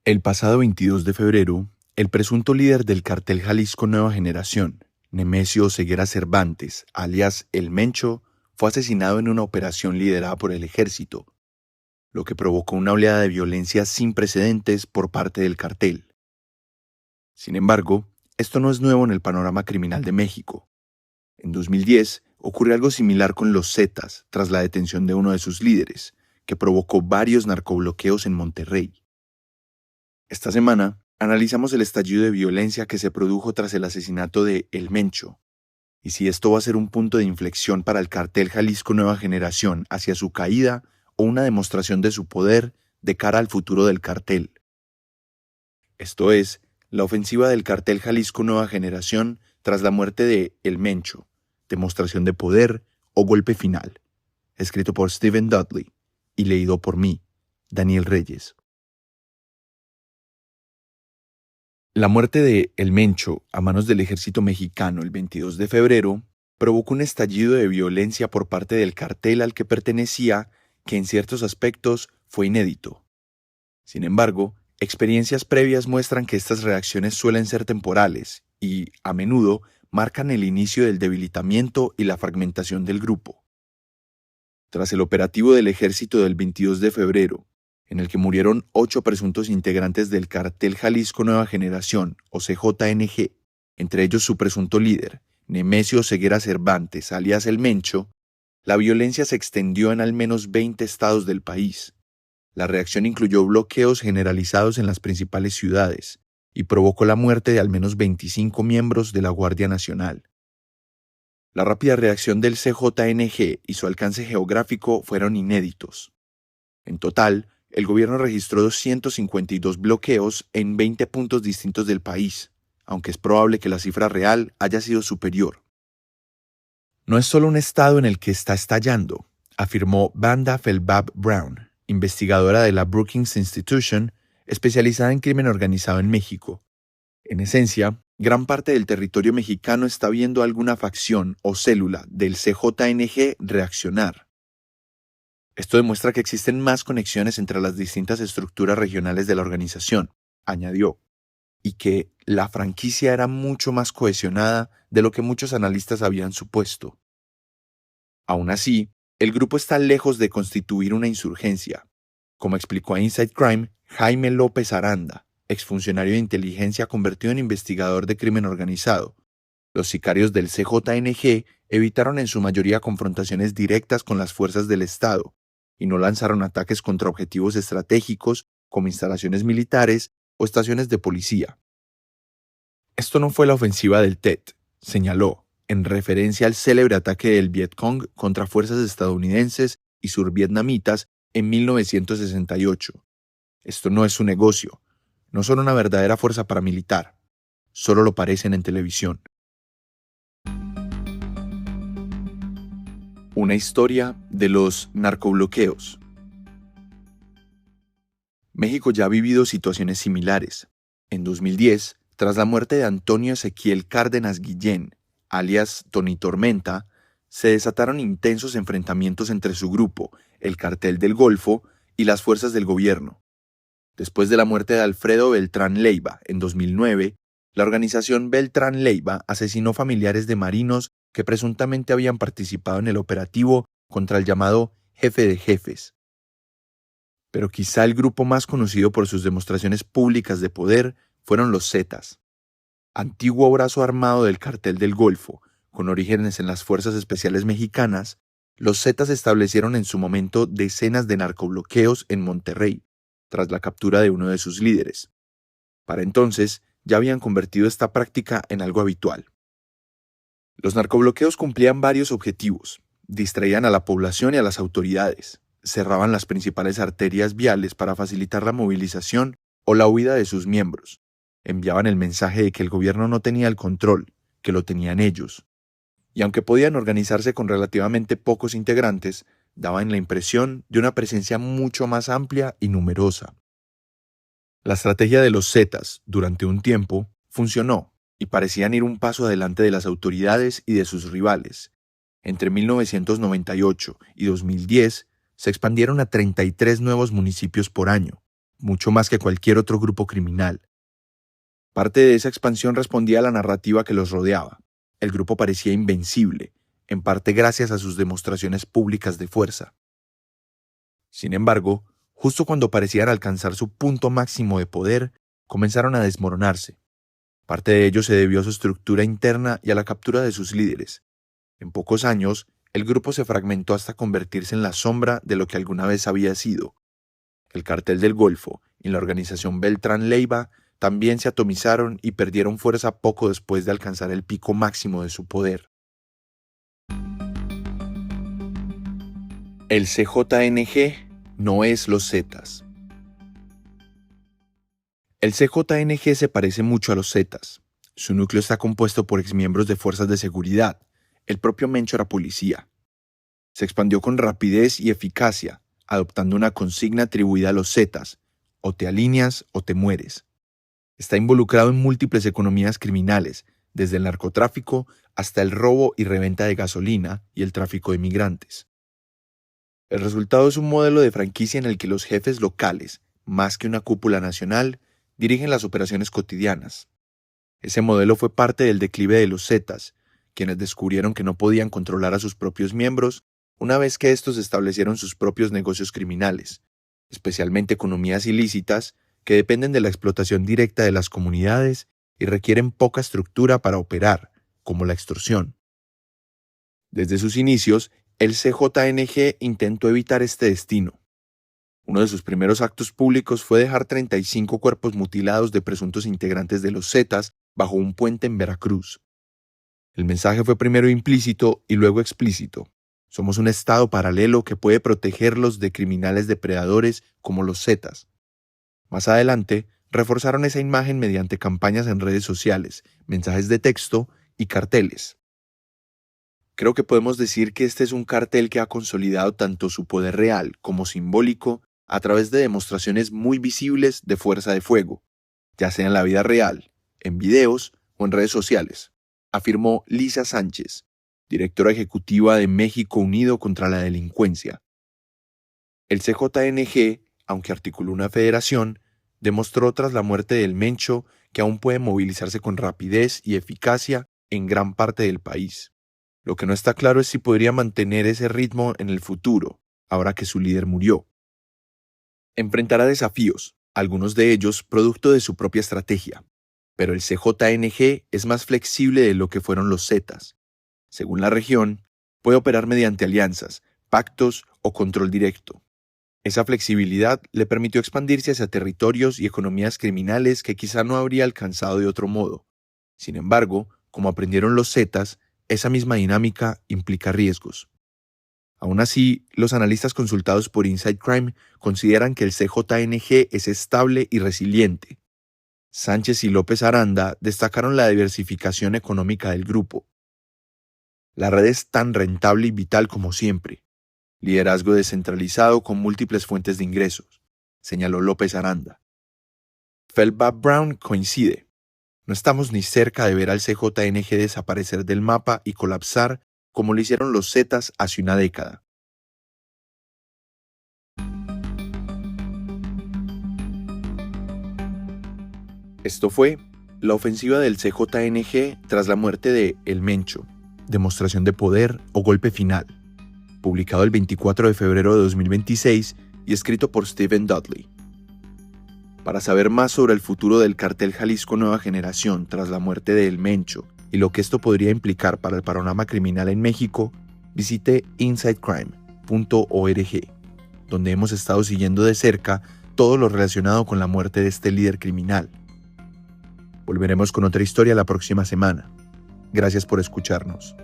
El pasado 22 de febrero, el presunto líder del cartel Jalisco Nueva Generación, Nemesio Ceguera Cervantes, alias El Mencho, fue asesinado en una operación liderada por el ejército, lo que provocó una oleada de violencia sin precedentes por parte del cartel. Sin embargo, esto no es nuevo en el panorama criminal de México. En 2010 ocurrió algo similar con los Zetas tras la detención de uno de sus líderes, que provocó varios narcobloqueos en Monterrey. Esta semana analizamos el estallido de violencia que se produjo tras el asesinato de El Mencho, y si esto va a ser un punto de inflexión para el cartel Jalisco Nueva Generación hacia su caída o una demostración de su poder de cara al futuro del cartel. Esto es, la ofensiva del cartel Jalisco Nueva Generación tras la muerte de El Mencho, demostración de poder o golpe final, escrito por Stephen Dudley y leído por mí, Daniel Reyes. La muerte de El Mencho a manos del ejército mexicano el 22 de febrero provocó un estallido de violencia por parte del cartel al que pertenecía que en ciertos aspectos fue inédito. Sin embargo, experiencias previas muestran que estas reacciones suelen ser temporales y, a menudo, marcan el inicio del debilitamiento y la fragmentación del grupo. Tras el operativo del ejército del 22 de febrero, en el que murieron 8 presuntos integrantes del cartel Jalisco Nueva Generación, o CJNG, entre ellos su presunto líder, Nemesio Ceguera Cervantes, alias El Mencho, la violencia se extendió en al menos 20 estados del país. La reacción incluyó bloqueos generalizados en las principales ciudades y provocó la muerte de al menos 25 miembros de la Guardia Nacional. La rápida reacción del CJNG y su alcance geográfico fueron inéditos. En total, el gobierno registró 252 bloqueos en 20 puntos distintos del país, aunque es probable que la cifra real haya sido superior. No es solo un estado en el que está estallando, afirmó Vanda Felbab Brown, investigadora de la Brookings Institution, especializada en crimen organizado en México. En esencia, gran parte del territorio mexicano está viendo alguna facción o célula del CJNG reaccionar. Esto demuestra que existen más conexiones entre las distintas estructuras regionales de la organización, añadió, y que la franquicia era mucho más cohesionada de lo que muchos analistas habían supuesto. Aún así, el grupo está lejos de constituir una insurgencia, como explicó a Inside Crime Jaime López Aranda, exfuncionario de inteligencia convertido en investigador de crimen organizado. Los sicarios del CJNG evitaron en su mayoría confrontaciones directas con las fuerzas del Estado y no lanzaron ataques contra objetivos estratégicos como instalaciones militares o estaciones de policía. Esto no fue la ofensiva del Tet, señaló, en referencia al célebre ataque del Vietcong contra fuerzas estadounidenses y survietnamitas en 1968. Esto no es su negocio, no son una verdadera fuerza paramilitar, solo lo parecen en televisión. Una historia de los narcobloqueos. México ya ha vivido situaciones similares. En 2010, tras la muerte de Antonio Ezequiel Cárdenas Guillén, alias Tony Tormenta, se desataron intensos enfrentamientos entre su grupo, el Cartel del Golfo, y las fuerzas del gobierno. Después de la muerte de Alfredo Beltrán Leiva en 2009, la organización Beltrán Leiva asesinó familiares de marinos que presuntamente habían participado en el operativo contra el llamado Jefe de Jefes. Pero quizá el grupo más conocido por sus demostraciones públicas de poder fueron los Zetas, antiguo brazo armado del Cartel del Golfo, con orígenes en las Fuerzas Especiales Mexicanas. Los Zetas establecieron en su momento decenas de narcobloqueos en Monterrey, tras la captura de uno de sus líderes. Para entonces, ya habían convertido esta práctica en algo habitual. Los narcobloqueos cumplían varios objetivos. Distraían a la población y a las autoridades, cerraban las principales arterias viales para facilitar la movilización o la huida de sus miembros, enviaban el mensaje de que el gobierno no tenía el control, que lo tenían ellos. Y aunque podían organizarse con relativamente pocos integrantes, daban la impresión de una presencia mucho más amplia y numerosa. La estrategia de los Zetas, durante un tiempo, funcionó y parecían ir un paso adelante de las autoridades y de sus rivales. Entre 1998 y 2010 se expandieron a 33 nuevos municipios por año, mucho más que cualquier otro grupo criminal. Parte de esa expansión respondía a la narrativa que los rodeaba. El grupo parecía invencible, en parte gracias a sus demostraciones públicas de fuerza. Sin embargo, justo cuando parecían alcanzar su punto máximo de poder, comenzaron a desmoronarse. Parte de ello se debió a su estructura interna y a la captura de sus líderes. En pocos años, el grupo se fragmentó hasta convertirse en la sombra de lo que alguna vez había sido. El Cartel del Golfo y la organización Beltrán Leiva también se atomizaron y perdieron fuerza poco después de alcanzar el pico máximo de su poder. El CJNG no es los Zetas. El CJNG se parece mucho a los Zetas. Su núcleo está compuesto por exmiembros de fuerzas de seguridad. El propio Mencho era policía. Se expandió con rapidez y eficacia, adoptando una consigna atribuida a los Zetas: o te alineas o te mueres. Está involucrado en múltiples economías criminales, desde el narcotráfico hasta el robo y reventa de gasolina y el tráfico de migrantes. El resultado es un modelo de franquicia en el que los jefes locales, más que una cúpula nacional, dirigen las operaciones cotidianas. Ese modelo fue parte del declive de los Zetas, quienes descubrieron que no podían controlar a sus propios miembros una vez que estos establecieron sus propios negocios criminales, especialmente economías ilícitas que dependen de la explotación directa de las comunidades y requieren poca estructura para operar, como la extorsión. Desde sus inicios, el CJNG intentó evitar este destino. Uno de sus primeros actos públicos fue dejar 35 cuerpos mutilados de presuntos integrantes de los Zetas bajo un puente en Veracruz. El mensaje fue primero implícito y luego explícito. Somos un estado paralelo que puede protegerlos de criminales depredadores como los Zetas. Más adelante, reforzaron esa imagen mediante campañas en redes sociales, mensajes de texto y carteles. Creo que podemos decir que este es un cartel que ha consolidado tanto su poder real como simbólico a través de demostraciones muy visibles de fuerza de fuego, ya sea en la vida real, en videos o en redes sociales, afirmó Lisa Sánchez, directora ejecutiva de México Unido contra la Delincuencia. El CJNG, aunque articuló una federación, demostró tras la muerte del Mencho que aún puede movilizarse con rapidez y eficacia en gran parte del país. Lo que no está claro es si podría mantener ese ritmo en el futuro, ahora que su líder murió. Enfrentará desafíos, algunos de ellos producto de su propia estrategia, pero el CJNG es más flexible de lo que fueron los Zetas. Según la región, puede operar mediante alianzas, pactos o control directo. Esa flexibilidad le permitió expandirse hacia territorios y economías criminales que quizá no habría alcanzado de otro modo. Sin embargo, como aprendieron los Zetas, esa misma dinámica implica riesgos. Aún así, los analistas consultados por Inside Crime consideran que el CJNG es estable y resiliente. Sánchez y López Aranda destacaron la diversificación económica del grupo. La red es tan rentable y vital como siempre. Liderazgo descentralizado con múltiples fuentes de ingresos, señaló López Aranda. Feldbach Brown coincide. No estamos ni cerca de ver al CJNG desaparecer del mapa y colapsar como lo hicieron los Zetas hace una década. Esto fue la ofensiva del CJNG tras la muerte de El Mencho, demostración de poder o golpe final, publicado el 24 de febrero de 2026 y escrito por Stephen Dudley. Para saber más sobre el futuro del cartel Jalisco Nueva Generación tras la muerte de El Mencho y lo que esto podría implicar para el panorama criminal en México, visite insidecrime.org, donde hemos estado siguiendo de cerca todo lo relacionado con la muerte de este líder criminal. Volveremos con otra historia la próxima semana. Gracias por escucharnos.